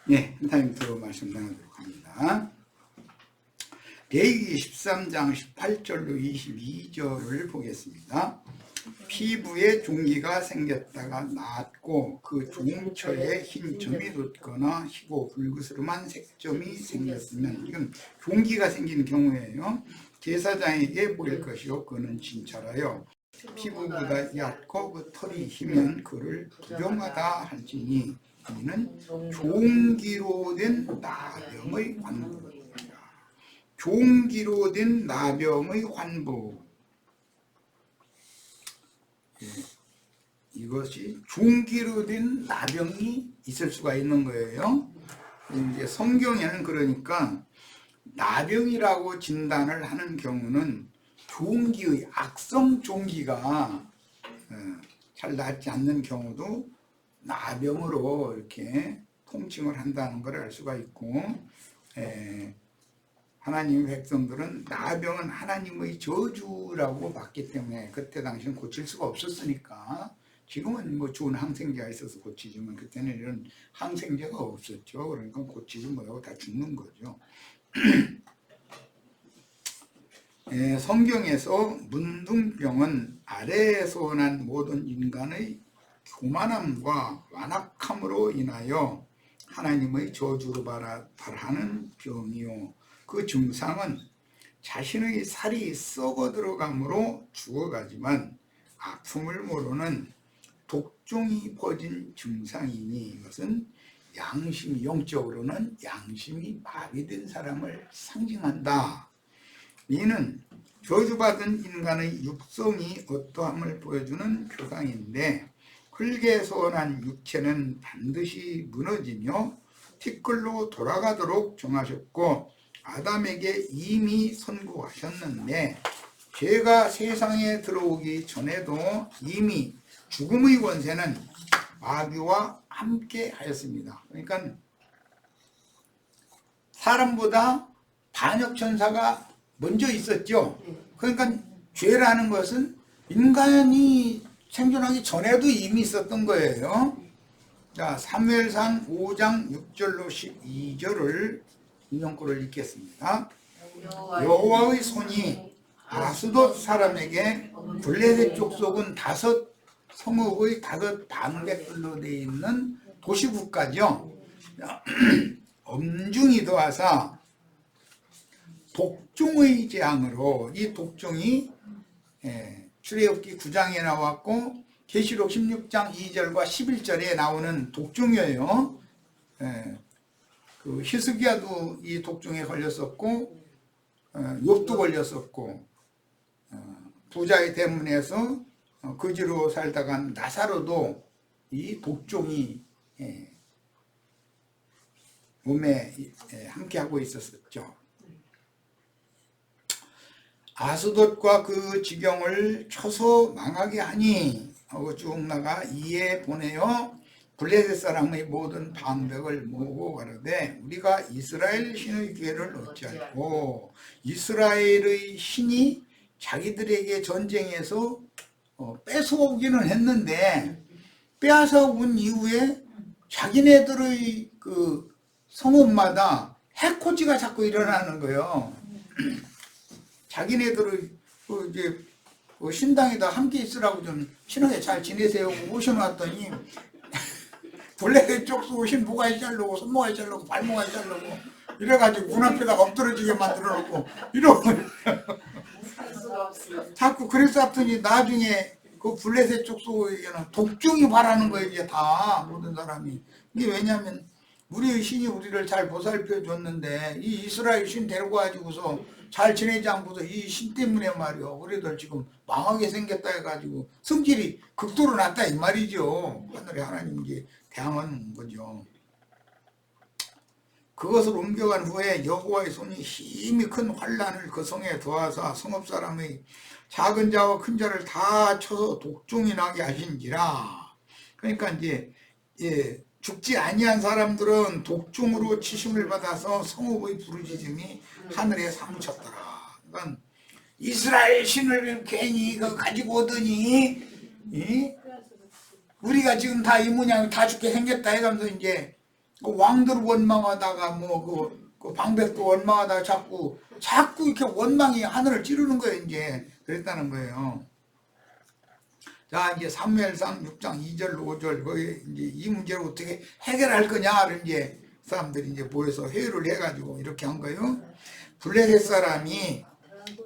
예, 하나님께로 말씀 나누도록 합니다. 레위기 13장 18절로 22절을 보겠습니다. 피부에 종기가 생겼다가 나았고 그 종처에 흰 점이 돋거나 희고 붉으스름한 색점이 생겼으면, 이건 종기가 생긴 경우에요, 제사장에게 보일 것이요 그는 진찰하여 피부보다 얕고 그 털이 희면 그를 부정하다 할지니 이는 종기로 된 나병의 환부입니다. 종기로 된 나병의 환부. 이것이 종기로 된 나병이 있을 수가 있는 거예요. 이제 성경에는 그러니까 나병이라고 진단을 하는 경우는 종기의 악성 종기가 잘 낫지 않는 경우도 나병으로 이렇게 통칭을 한다는 걸 알 수가 있고, 하나님의 백성들은 나병은 하나님의 저주라고 봤기 때문에 그때 당시는 고칠 수가 없었으니까, 지금은 뭐 좋은 항생제가 있어서 고치지만 그때는 이런 항생제가 없었죠. 그러니까 고치지 못하고 다 죽는 거죠. 성경에서 문둥병은 아래에서 난 모든 인간의 교만함과 완악함으로 인하여 하나님의 저주로 발하는 병이요, 그 증상은 자신의 살이 썩어 들어감으로 죽어가지만 아픔을 모르는 독종이 퍼진 증상이니, 이것은 양심이, 영적으로는 양심이 마비된 사람을 상징한다. 이는 저주받은 인간의 육성이 어떠함을 보여주는 표상인데, 흙에서 난 육체는 반드시 무너지며 티끌로 돌아가도록 정하셨고 아담에게 이미 선고하셨는데, 죄가 세상에 들어오기 전에도 이미 죽음의 권세는 마귀와 함께 하였습니다. 그러니까 사람보다 반역천사가 먼저 있었죠. 그러니까 죄라는 것은 인간이 생존하기 전에도 이미 있었던 거예요. 자, 사무엘상 5장 6절로 12절을 인용구를 읽겠습니다. 여호와의 손이 아스돗 사람에게 블레셋 족속은 5 성읍의 5 방백들로 되어 있는 도시국가죠. 엄중히 더하사 독종의 재앙으로, 이 독종이 출애굽기 9장에 나왔고 계시록 16장 2절과 11절에 나오는 독종이에요. 그 히스기야도 이 독종에 걸렸었고, 욥도 걸렸었고, 부자의 대문에서 거지로 살다간 나사로도 이 독종이 몸에 함께하고 있었죠. 아스돗과 그 지경을 쳐서 망하게 하니 하고 쭉 나가 이에 보내어 블레셋 사람의 모든 방백을 모으고 가로되 우리가 이스라엘 신의 기회를 어찌하고, 이스라엘의 신이 자기들에게 전쟁에서 뺏어오기는 했는데 빼앗아온 이후에 자기네들의 그 성읍마다 해코지가 자꾸 일어나는 거예요. 자기네들의 이제 신당에다 함께 있으라고 좀 친하게 잘 지내세요 모셔놨더니 블레셋 족속 신부가 자르고 손모가 자르고 발모가 자르고 이래가지고 문 앞에다 엎드러지게 만들어놓고 이러고 자꾸 그래서 했더니 나중에 그 블레셋 족속에게는 독종이 바라는 거예요. 이게 다 모든 사람이. 이게 왜냐하면 우리의 신이 우리를 잘 보살펴 줬는데 이 이스라엘 신 데리고 가지고서 잘 지내지 않고서 이 신 때문에 말이요, 우리들 지금 망하게 생겼다 해가지고 성질이 극도로 낮다 이 말이죠. 하늘의 하나님께 대항하는 거죠. 그것을 옮겨간 후에 여호와의 손이 힘이 큰 환란을 그 성에 더하사 성읍 사람의 작은 자와 큰 자를 다 쳐서 독종이 나게 하신지라. 그러니까 이제 죽지 아니한 사람들은 독종으로 치심을 받아서 성읍의 부르짖음이 하늘에 사무쳤더라. 그러니까 이스라엘 신을 괜히 가지고 오더니 우리가 지금 다 이 모양 다 죽게 생겼다 해가면서 이제 그 왕들 원망하다가 그 방백도 원망하다가 자꾸 이렇게 원망이 하늘을 찌르는 거예요. 이제 그랬다는 거예요. 자, 이제 사무엘상 6장 2절 5절 거기 이제 이 문제를 어떻게 해결할 거냐를 이제 사람들이 이제 모여서 회의를 해가지고 이렇게 한 거예요. 블레셋 사람이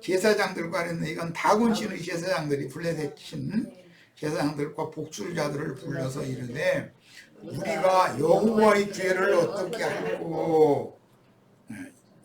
제사장들과 그랬는데, 이건 다곤 신의 제사장들이 블레셋 신 제사장들과 복술자들을 불러서 이르되, 우리가 여호와의 궤를 어떻게 할고,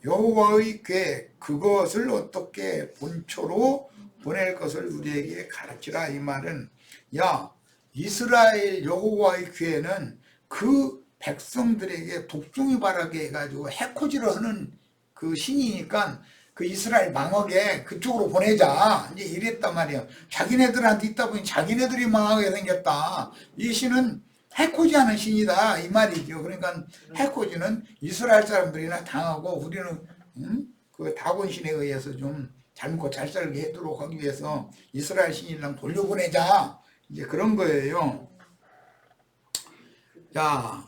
여호와의 궤 그것을 어떻게 본초로 보낼 것을 우리에게 가르치라. 이 말은, 야, 이스라엘 여호와의 궤는 그 백성들에게 독종이 바라게 해가지고 해코지를 하는 그 신이니까 그 이스라엘 망하게 그쪽으로 보내자. 이제 이랬단 말이에요. 자기네들한테 있다 보니 자기네들이 망하게 생겼다. 이 신은 해코지하는 신이다. 이 말이죠. 그러니까 해코지는 이스라엘 사람들이나 당하고 우리는 그 다곤 신에 의해서 좀 잘 먹고 잘 살게 해도록 하기 위해서 이스라엘 신이랑 돌려보내자. 이제 그런 거예요. 자,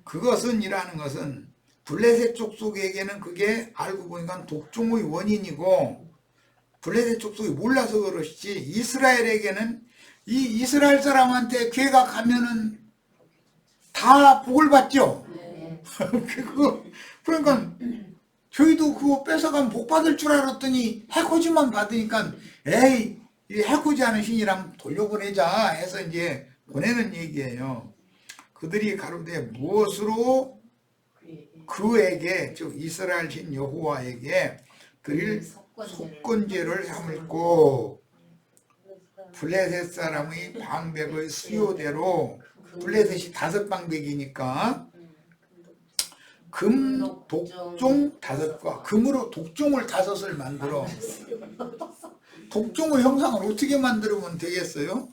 그것은 이라는 것은 블레셋 족속에게는 그게 알고 보니까 독종의 원인이고, 블레셋 족속이 몰라서 그러시지, 이스라엘에게는 이 이스라엘 사람한테 궤가 가면은 다 복을 받죠. 그러니까 저희도 그거 뺏어가면 복 받을 줄 알았더니 해코지만 받으니까, 에이, 이 해코지하는 신이랑 돌려보내자 해서 이제 보내는 얘기예요. 그들이 가로되 무엇으로 그에게, 즉 이스라엘 신 여호와에게 드릴 속건제를 삼을고, 블레셋 사람의 방백의 수요대로, 블레셋이 5방백이니까 금 독종 5과, 금으로 독종을 5을 만들어. 독종의 형상을 어떻게 만들면 되겠어요?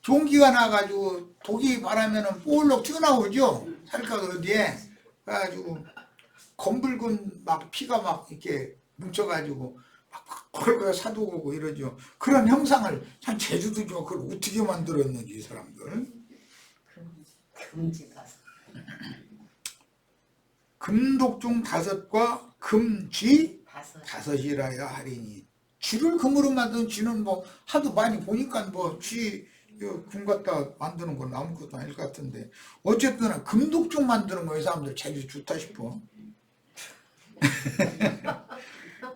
종기가 나가지고 독이 바라면은 볼록 튀어나오죠? 살갗 어디에. 그래가지고 검붉은 막 피가 막 이렇게 뭉쳐가지고 막 펄펄 사두고 이러죠. 그런 형상을 참 제주도죠. 그걸 어떻게 만들었는지 이 사람들. 금지가 금독종 5과 금쥐 5이라야 하리니. 쥐를 금으로 만든 쥐는 뭐 하도 많이 보니까 뭐 쥐 금 갖다 만드는 건 아무것도 아닐 것 같은데, 어쨌든 금독종 만드는 거에 사람들 제일 좋다 싶어.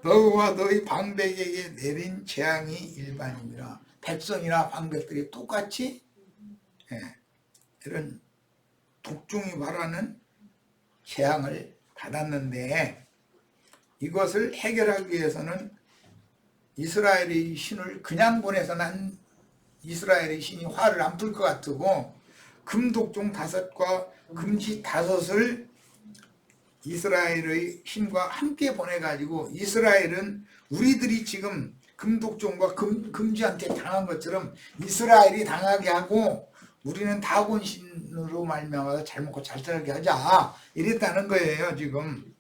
너와 너희 방백에게 내린 재앙이 일반이니라. 백성이나 방백들이 똑같이 이런 독종이 바라는 재앙을 받았는데, 이것을 해결하기 위해서는 이스라엘의 신을 그냥 보내서는 이스라엘의 신이 화를 안 풀 것 같고, 금독종 5과 금지 5을 이스라엘의 신과 함께 보내가지고, 이스라엘은 우리들이 지금 금독종과 금지한테 당한 것처럼 이스라엘이 당하게 하고, 우리는 다곤 신으로 말미암아 잘 먹고 잘 살게 하자, 이랬다는 거예요 지금.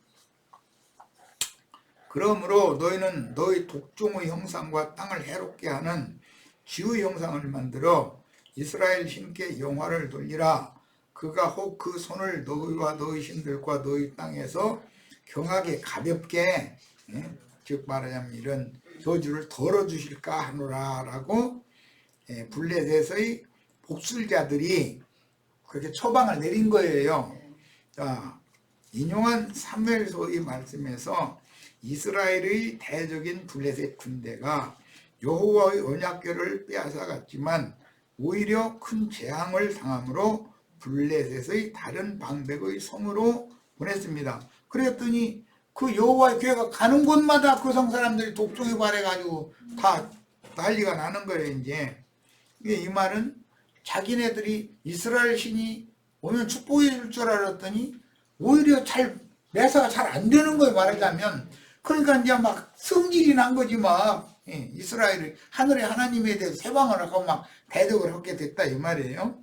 그러므로 너희는 너희 독종의 형상과 땅을 해롭게 하는 쥐의 형상을 만들어 이스라엘 신께 영화를 돌리라. 그가 혹 그 손을 너희와 너희 신들과 너희 땅에서 경하게 가볍게, 즉 말하자면 이런 저주를 덜어주실까 하노라 라고 블레셋의 복술자들이 그렇게 처방을 내린 거예요. 자, 인용한 사무엘서의 말씀에서 이스라엘의 대적인 블레셋 군대가 여호와의 언약궤를 빼앗아갔지만 오히려 큰 재앙을 당함으로 블레셋의 다른 방백의 성으로 보냈습니다. 그랬더니 그 여호와의 궤가 가는 곳마다 그 성 사람들이 독종에 발해가지고 다 난리가 나는 거예요. 이제 이 말은 자기네들이 이스라엘 신이 오면 축복해 줄 줄 알았더니 오히려 매사가 잘 안 되는 거예요. 말하자면. 그러니까 이제 막 성질이 난 거지 막. 이스라엘이 하늘의 하나님에 대해서 세방을 하고 막 대적을 하게 됐다 이 말이에요.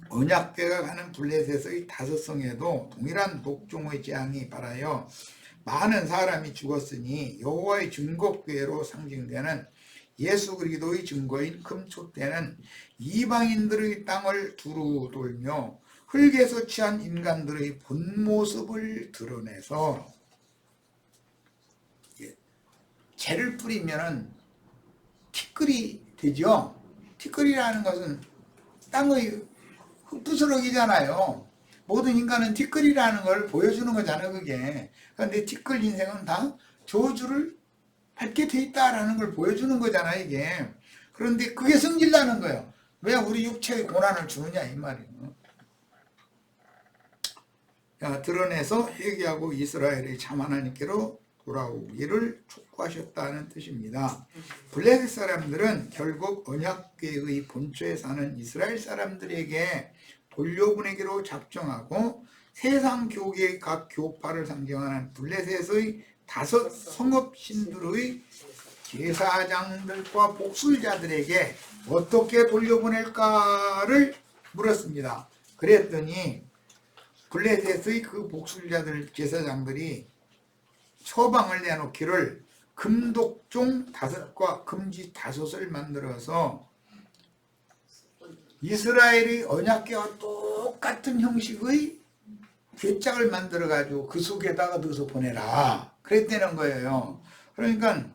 언약궤가 가는 블레셋의 5성에도 동일한 독종의 재앙이 발하여 많은 사람이 죽었으니, 여호와의 증거궤로 상징되는 예수 그리스도의 증거인 금촛대는 이방인들의 땅을 두루 돌며 흙에서 취한 인간들의 본 모습을 드러내서 재를 뿌리면은 티끌이 되죠. 티끌이라는 것은 땅의 흙부스러기잖아요. 모든 인간은 티끌이라는 걸 보여주는 거잖아요, 그게. 그런데 티끌 인생은 다 저주를 밟게 돼 있다라는 걸 보여주는 거잖아요, 이게. 그런데 그게 승질나는 거예요. 왜 우리 육체에 고난을 주느냐, 이 말이에요. 드러내서 회개하고 이스라엘의 참 하나님께로 돌아오기를 촉구하셨다는 뜻입니다. 블레셋 사람들은 결국 언약궤의 본초에 사는 이스라엘 사람들에게 돌려보내기로 작정하고 세상 교계의 각 교파를 상징하는 블레셋의 5 성읍신들의 제사장들과 복술자들에게 어떻게 돌려보낼까를 물었습니다. 그랬더니 블레셋의 그 복술자들 제사장들이 처방을 내놓기를 금독종 5과 금지 5을 만들어서 이스라엘의 언약궤와 똑같은 형식의 궤짝을 만들어 가지고 그 속에다가 넣어서 보내라 그랬다는 거예요. 그러니까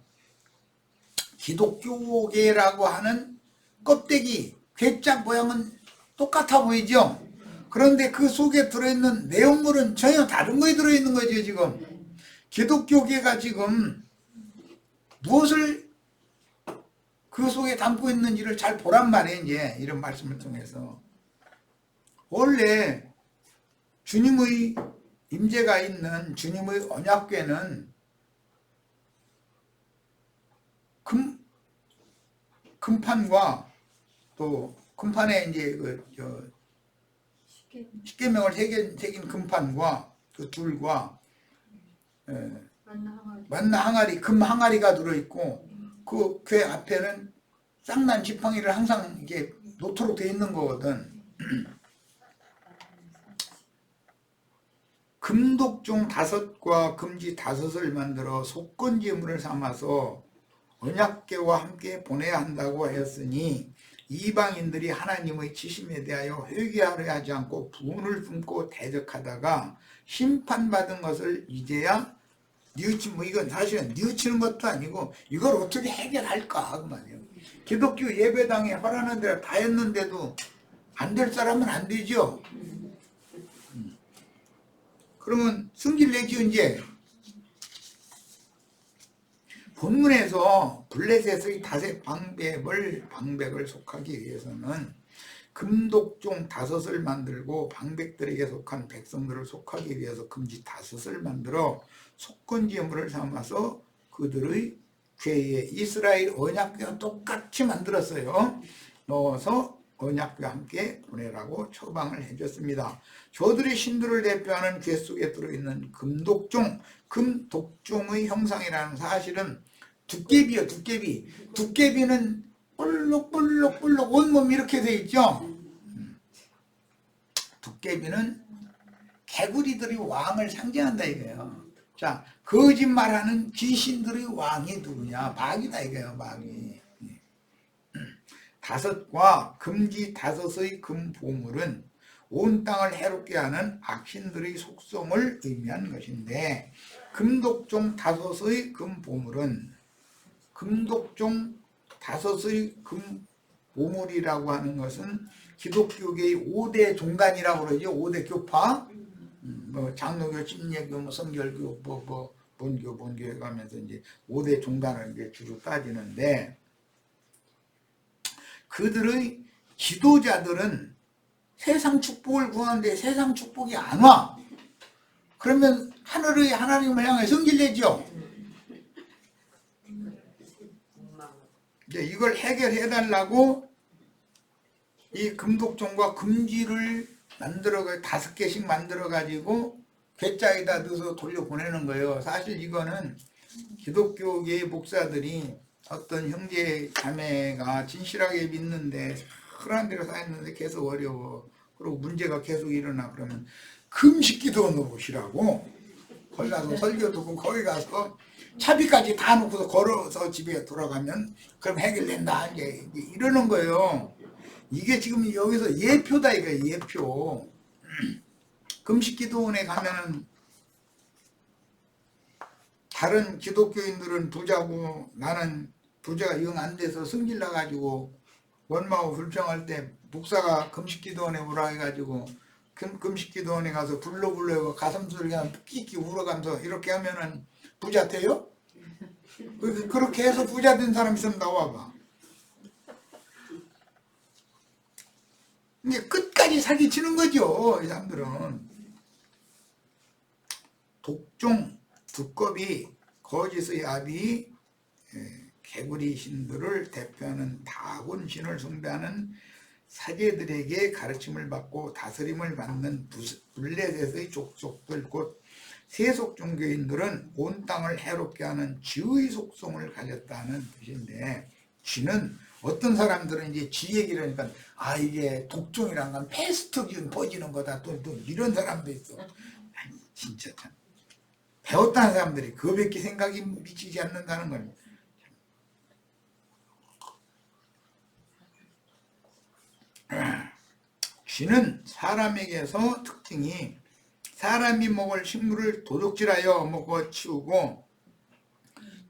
기독교계라고 하는 껍데기 궤짝 모양은 똑같아 보이죠. 그런데 그 속에 들어있는 내용물은 전혀 다른 거에 들어있는 거죠. 지금 기독교계가 지금 무엇을 그 속에 담고 있는지를 잘 보란 말이에요. 이제 이런 말씀을 통해서 원래 주님의 임재가 있는 주님의 언약궤는 금판과 또 금판에 이제 십계명을 새긴 금판과 그 줄과 만나 항아리, 금 항아리가 들어있고 그 궤 앞에는 쌍난 지팡이를 항상 이게 놓도록 돼 있는 거거든. 금독종 5과 금지 5을 만들어 속건제물을 삼아서 언약궤와 함께 보내야 한다고 하였으니 이방인들이 하나님의 지심에 대하여 회개하려 하지 않고 분을 품고 대적하다가 심판받은 것을 이제야 뉘우치면 이건 사실은 뉘우치는 것도 아니고 이걸 어떻게 해결할까 그 말이에요. 기독교 예배당에 하라는 대로 다 했는데도 안 될 사람은 안 되죠. 그러면 승질 내죠. 이제 본문에서 블레셋의 다세 방백을 속하기 위해서는 금독종 5을 만들고 방백들에게 속한 백성들을 속하기 위해서 금지 5을 만들어 속건제물을 삼아서 그들의 궤에 이스라엘 언약궤와 똑같이 만들었어요. 넣어서 언약궤와 함께 보내라고 처방을 해줬습니다. 저들의 신들을 대표하는 궤 속에 들어있는 금독종, 금독종의 형상이라는 사실은 두께비요, 두께비. 두께비는 볼록볼록 온몸 이렇게 돼 있죠. 두께비는 개구리들이 왕을 상징한다 이거예요. 자, 거짓말하는 귀신들의 왕이 누구냐? 마귀다 이거예요, 마귀. 5과 금지 5의 금보물은 온 땅을 해롭게 하는 악신들의 속성을 의미한 것인데 금독종 5의 금보물은 금독종 5의 금보물이라고 하는 것은 기독교계의 5대 종단이라고 그러죠. 5대 교파. 뭐 장로교, 침례교, 뭐 성결교, 본교 가면서 이제 5대 종단을 이제 주로 따지는데 그들의 지도자들은 세상 축복을 구하는데 세상 축복이 안 와. 그러면 하늘의 하나님을 향해 성질내죠. 이제 이걸 해결해 달라고 이 금독종과 금지를 만들어 5개씩 만들어 가지고 궤짝에다 넣어서 돌려보내는 거예요. 사실 이거는 기독교계의 목사들이 어떤 형제 자매가 진실하게 믿는데 그런 데로 쌓였는데 계속 어려워. 그리고 문제가 계속 일어나. 그러면 금식기도 넣으시라고 거기 가서 설교 듣고 거기 가서 차비까지 다 놓고서 걸어서 집에 돌아가면 그럼 해결된다 이제 이러는 거예요. 이게 지금 여기서 예표다 이거예요. 예표. 금식기도원에 가면은 다른 기독교인들은 부자고 나는 부자가 영 안 돼서 승질 나가지고 원망하고 불평할 때 목사가 금식기도원에 오라 해가지고 금식기도원에 가서 불러 가슴 소리가 끽끽 울어가면서 이렇게 하면은 부자 돼요? 그렇게 해서 부자 된 사람 있으면 나와봐. 이게 끝까지 사기치는 거죠. 이 사람들은 독종, 두꺼비, 거짓의 아비, 개구리 신들을 대표하는 다곤신을 숭배하는 사제들에게 가르침을 받고 다스림을 받는 블레셋의 족속들 곧 세속 종교인들은 온 땅을 해롭게 하는 쥐의 속성을 가졌다는 뜻인데, 쥐는 어떤 사람들은 이제 쥐 얘기를 하니까 이게 독종이란 건 패스트균 퍼지는 거다 또 이런 사람도 있어. 아니 진짜 참 배웠다는 사람들이 그밖에 생각이 미치지 않는다는 걸. 쥐는 사람에게서 특징이 사람이 먹을 식물을 도둑질하여 먹어 치우고,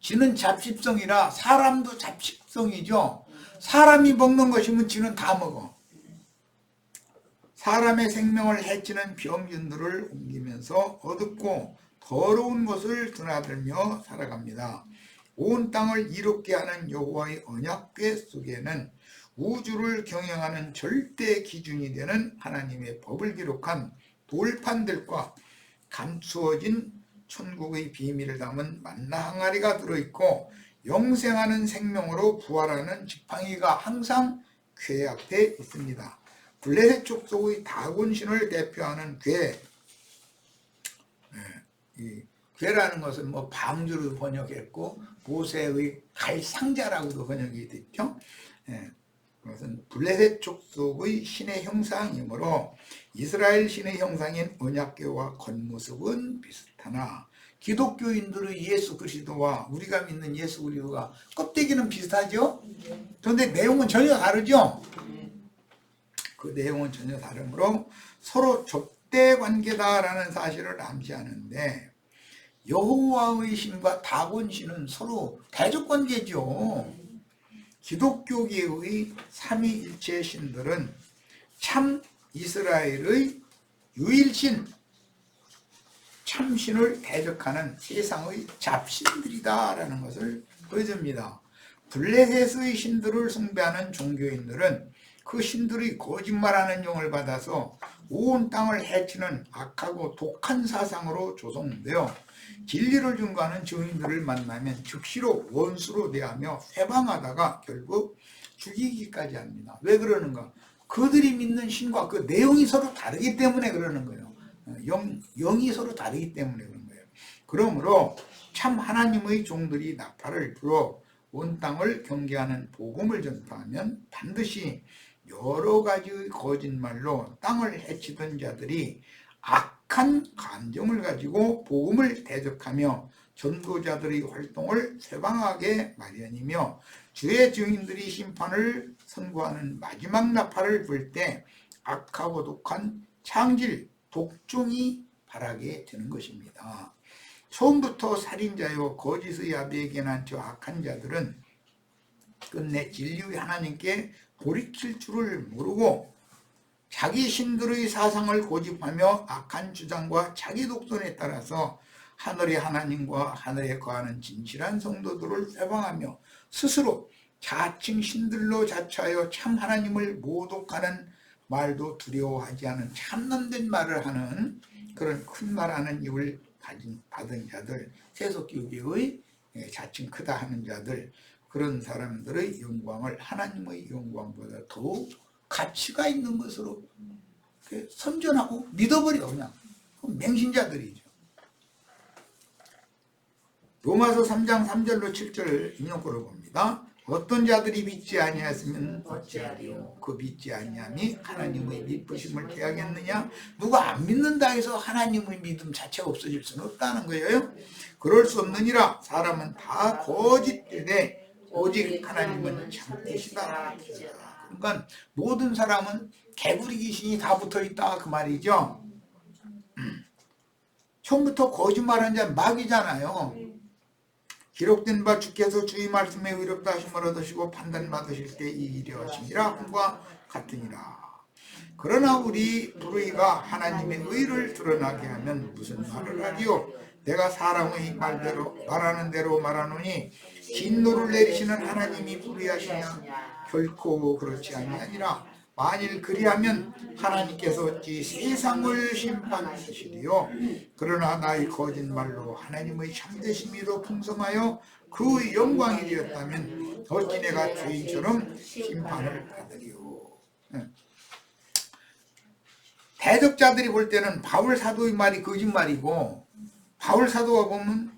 쥐는 잡식성이라 사람도 잡식성이죠. 사람이 먹는 것이면 쥐는 다 먹어. 사람의 생명을 해치는 병균들을 옮기면서 어둡고 더러운 것을 드나들며 살아갑니다. 온 땅을 이롭게 하는 여호와의 언약궤 속에는 우주를 경영하는 절대 기준이 되는 하나님의 법을 기록한 돌판들과 감추어진 천국의 비밀을 담은 만나 항아리가 들어있고, 영생하는 생명으로 부활하는 지팡이가 항상 궤 앞에 있습니다. 블레셋 족속의 다곤신을 대표하는 궤, 이 궤라는 것은 뭐 방주로 번역했고 모세의 갈상자라고도 번역이 됐죠. 그것은 블레셋 족속의 신의 형상이므로 이스라엘 신의 형상인 언약궤와 겉모습은 비슷하나 기독교인들의 예수 그리스도와 우리가 믿는 예수 그리스도가 껍데기는 비슷하죠? 그런데 내용은 전혀 다르죠? 그 내용은 전혀 다르므로 서로 적대 관계다라는 사실을 암시하는데, 여호와의 신과 다곤 신은 서로 대적 관계죠. 기독교계의 삼위일체 신들은 참 이스라엘의 유일신 참신을 대적하는 세상의 잡신들이다라는 것을 보여줍니다. 블레셋의 신들을 숭배하는 종교인들은 그 신들이 거짓말하는 영을 받아서 온 땅을 해치는 악하고 독한 사상으로 조성되어 진리를 증거하는 증인들을 만나면 즉시로 원수로 대하며 회방하다가 결국 죽이기까지 합니다. 왜 그러는가? 그들이 믿는 신과 그 내용이 서로 다르기 때문에 그러는 거예요. 영이 서로 다르기 때문에 그런 거예요. 그러므로 참 하나님의 종들이 나팔을 불어 온 땅을 경계하는 복음을 전파하면 반드시 여러 가지의 거짓말로 땅을 해치던 자들이 악한 감정을 가지고 복음을 대적하며 전도자들의 활동을 쇠방하게 마련이며, 주의 증인들이 심판을 선고하는 마지막 나팔을 불 때 악하고 독한 창질, 독종이 발하게 되는 것입니다. 처음부터 살인자요 거짓의 아비에게 난 저 악한 자들은 끝내 진리의 하나님께 돌이킬 줄을 모르고 자기 신들의 사상을 고집하며 악한 주장과 자기 독선에 따라서 하늘의 하나님과 하늘에 거하는 진실한 성도들을 회방하며 스스로 자칭 신들로 자처하여 참 하나님을 모독하는 말도 두려워하지 않은 참남된 말을 하는 그런 큰 말하는 입을 받은 자들, 세속교계의 자칭 크다 하는 자들, 그런 사람들의 영광을 하나님의 영광보다 더욱 가치가 있는 것으로 선전하고 믿어버려. 그냥 맹신자들이죠. 로마서 3장 3절로 7절 인용구를 봅니다. 어떤 자들이 믿지 아니하였으면 어찌하리요? 그 믿지 아니함이 하나님의 믿으심을 빼앗겠느냐? 누가 안 믿는다 해서 하나님의 믿음 자체가 없어질 수는 없다는 거예요. 그럴 수 없느니라. 사람은 다 거짓되되 오직 하나님은 참되시다. 그러니까 모든 사람은 개구리 귀신이 다 붙어있다 그 말이죠. 처음부터 거짓말한 자 마귀잖아요. 기록된 바 주께서 주의 말씀에 의롭다 하심을 얻으시고 판단받으실 때 이 일이 하심이라 함과 같으니라. 그러나 우리 불의가 하나님의 의를 드러나게 하면 무슨 말을 하리요? 내가 사람의 말대로 말하는 대로 말하노니 진노를 내리시는 하나님이 불의하시냐? 결코 그렇지 아니하니라. 만일 그리하면 하나님께서 어찌 세상을 심판하시리요? 그러나 나의 거짓말로 하나님의 참되심이 더 풍성하여 그 영광이 되었다면 어찌 내가 죄인처럼 심판을 받으리요? 대적자들이 볼 때는 바울 사도의 말이 거짓말이고, 바울 사도가 보면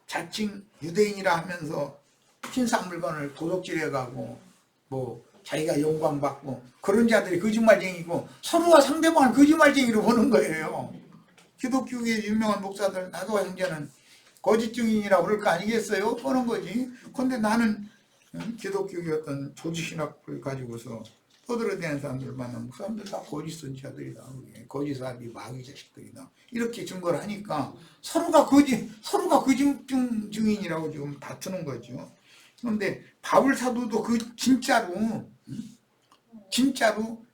자칭 유대인이라 하면서 신상물건을 도둑질해가고 뭐 자기가 영광받고 그런 자들이 거짓말쟁이고, 서로가 상대방을 거짓말쟁이로 보는 거예요. 기독교의 유명한 목사들, 나도와 형제는 거짓 증인이라고 그럴 거 아니겠어요? 보는 거지. 근데 나는 기독교의 어떤 조직신학을 가지고서 떠들어대는 사람들 만나면 그 사람들 다 거짓 선지자들이다, 거짓 사람이 마귀 자식들이다, 이렇게 증거를 하니까 서로가 거짓 증인이라고 지금 다투는 거죠. 그런데 바울 사도도 그 진짜로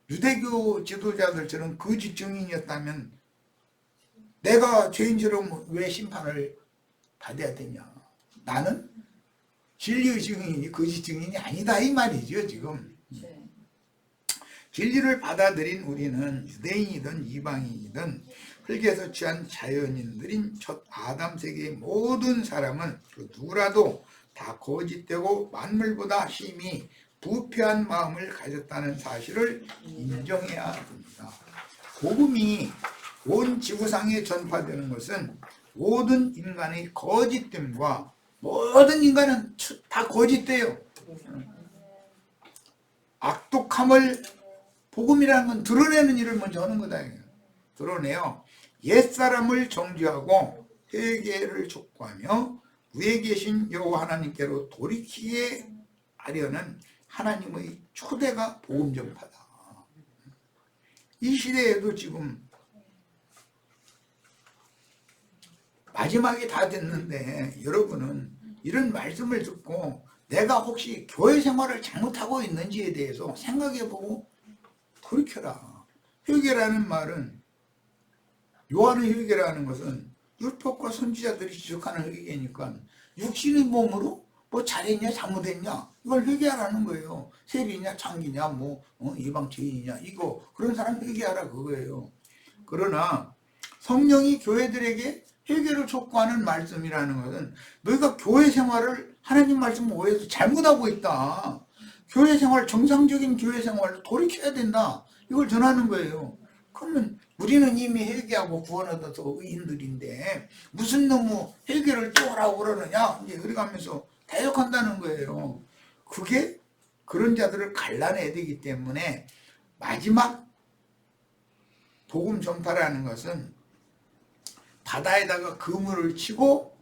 유대교 지도자들처럼 거짓 증인이었다면 내가 죄인처럼 왜 심판을 받아야 되냐? 나는 진리의 증인이 거짓 증인이 아니다, 이 말이죠. 지금 진리를 받아들인 우리는 유대인이든 이방인이든 흙에서 취한 자연인들인 첫 아담 세계의 모든 사람은 그 누구라도 다 거짓되고 만물보다 심히 부패한 마음을 가졌다는 사실을 인정해야 합니다. 복음이 온 지구상에 전파되는 것은 모든 인간의 거짓됨과, 모든 인간은 다 거짓돼요. 악독함을 복음이라는 건 드러내는 일을 먼저 하는 거다. 드러내요. 옛사람을 정죄하고 회개를 촉구하며 위에 계신 여호와 하나님께로 돌이키게 하려는 하나님의 초대가 복음 전파다. 이 시대에도 지금 마지막이 다 됐는데 여러분은 이런 말씀을 듣고 내가 혹시 교회 생활을 잘못하고 있는지에 대해서 생각해보고 돌이켜라. 회개라는 말은, 요한의 회개라는 것은 율법과 선지자들이 지적하는 회개니까 육신의 몸으로 뭐 잘했냐 잘못했냐 이걸 회개하라는 거예요. 세리냐 창기냐 뭐 이방 죄인이냐 이거 그런 사람 회개하라 그거예요. 그러나 성령이 교회들에게 회개를 촉구하는 말씀이라는 것은 너희가 교회 생활을 하나님 말씀 오해해서 잘못하고 있다. 교회 생활, 정상적인 교회 생활을 돌이켜야 된다. 이걸 전하는 거예요. 그러면 우리는 이미 회개하고 구원 얻어서 의인들인데 무슨 너무 회개를 또 하라고 그러느냐 이제 그래가면서 대적한다는 거예요. 그게 그런 자들을 갈라내야 되기 때문에 마지막 복음 전파라는 것은 바다에다가 그물을 치고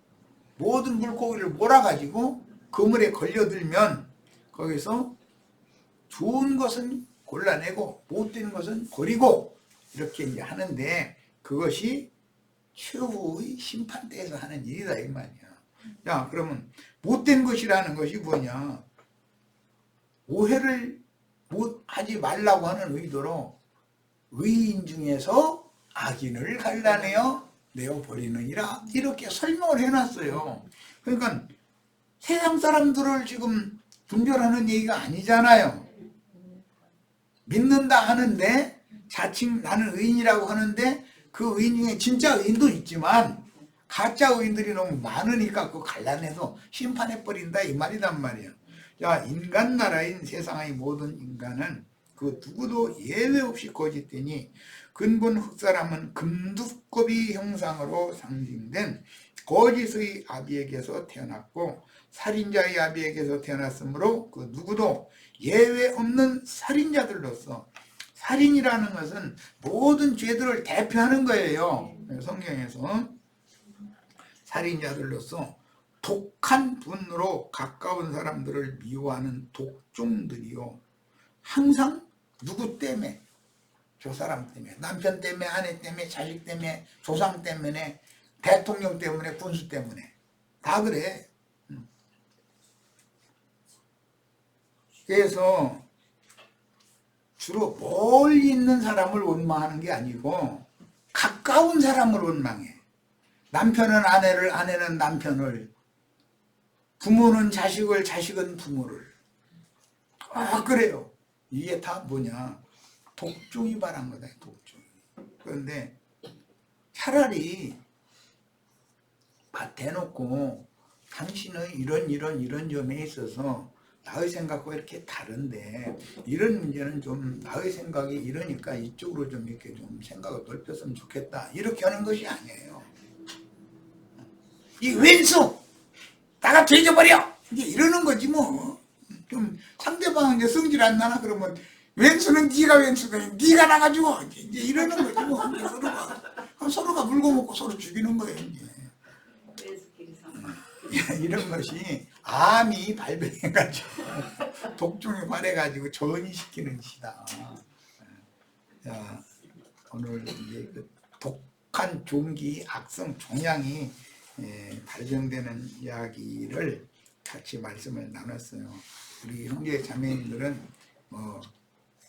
모든 물고기를 몰아가지고 그물에 걸려들면 거기서 좋은 것은 골라내고 못된 것은 버리고 이렇게 이제 하는데, 그것이 최후의 심판대에서 하는 일이다 이 말이야. 자, 그러면 못된 것이라는 것이 뭐냐? 오해를 하지 말라고 하는 의도로 의인 중에서 악인을 갈라내어 내어버리느니라 이렇게 설명을 해놨어요. 그러니까 세상 사람들을 지금 분별하는 얘기가 아니잖아요. 믿는다 하는데 자칭 나는 의인이라고 하는데 그 의인 중에 진짜 의인도 있지만 가짜 의인들이 너무 많으니까 그거 갈라내서 심판해버린다 이 말이란 말이야. 자, 인간 나라인 세상의 모든 인간은 그 누구도 예외 없이 거짓되니 근본 흙사람은 금두꺼비 형상으로 상징된 거짓의 아비에게서 태어났고 살인자의 아비에게서 태어났으므로 그 누구도 예외 없는 살인자들로서, 살인이라는 것은 모든 죄들을 대표하는 거예요. 성경에서 살인자들로서 독한 분으로 가까운 사람들을 미워하는 독종들이요, 항상 누구 때문에 저 사람 때문에, 남편 때문에, 아내 때문에, 자식 때문에, 조상 때문에, 대통령 때문에, 군수 때문에 다 그래. 그래서 주로 멀리 있는 사람을 원망하는 게 아니고 가까운 사람을 원망해. 남편은 아내를, 아내는 남편을, 부모는 자식을, 자식은 부모를. 그래요. 이게 다 뭐냐, 독종이 바란 거다. 독종이. 그런데 차라리 대놓고 당신은 이런 점에 있어서 나의 생각과 이렇게 다른데 이런 문제는 좀 나의 생각이 이러니까 이쪽으로 좀 이렇게 좀 생각을 넓혔으면 좋겠다, 이렇게 하는 것이 아니에요. 이 왼수 나가 돼져버려, 이제 이러는 거지 뭐. 좀 상대방 이제 성질 안 나나 그러면 왼수는 네가 왼수다, 네가 나가지고 이제 이러는 거지 뭐. 서로가 물고 먹고 서로 죽이는 거예요 이제. 이런 것이 암이 발병해가지고 독종이 발해가지고 전이시키는 시다. 자, 오늘 이제 그 독한 종기 악성 종양이 발병되는 이야기를 같이 말씀을 나눴어요. 우리 형제 자매님들은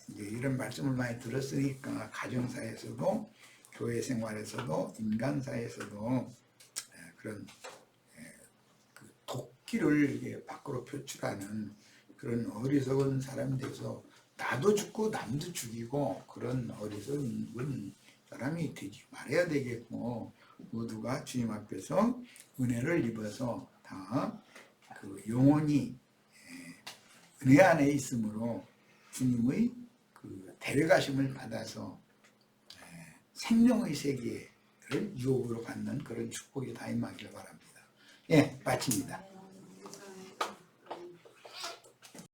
이제 이런 말씀을 많이 들었으니까 가정사에서도 교회 생활에서도 인간사에서도 그런 독기를 밖으로 표출하는 그런 어리석은 사람이 돼서 나도 죽고 남도 죽이고 그런 어리석은 사람이 되지 말아야 되겠고, 모두가 주님 앞에서 은혜를 입어서 다 그 영혼이 은혜 안에 있으므로 주님의 그 데려가심을 받아서 생명의 세계를 유업으로 갖는 그런 축복이 다 임하기를 바랍니다. 예, 마칩니다.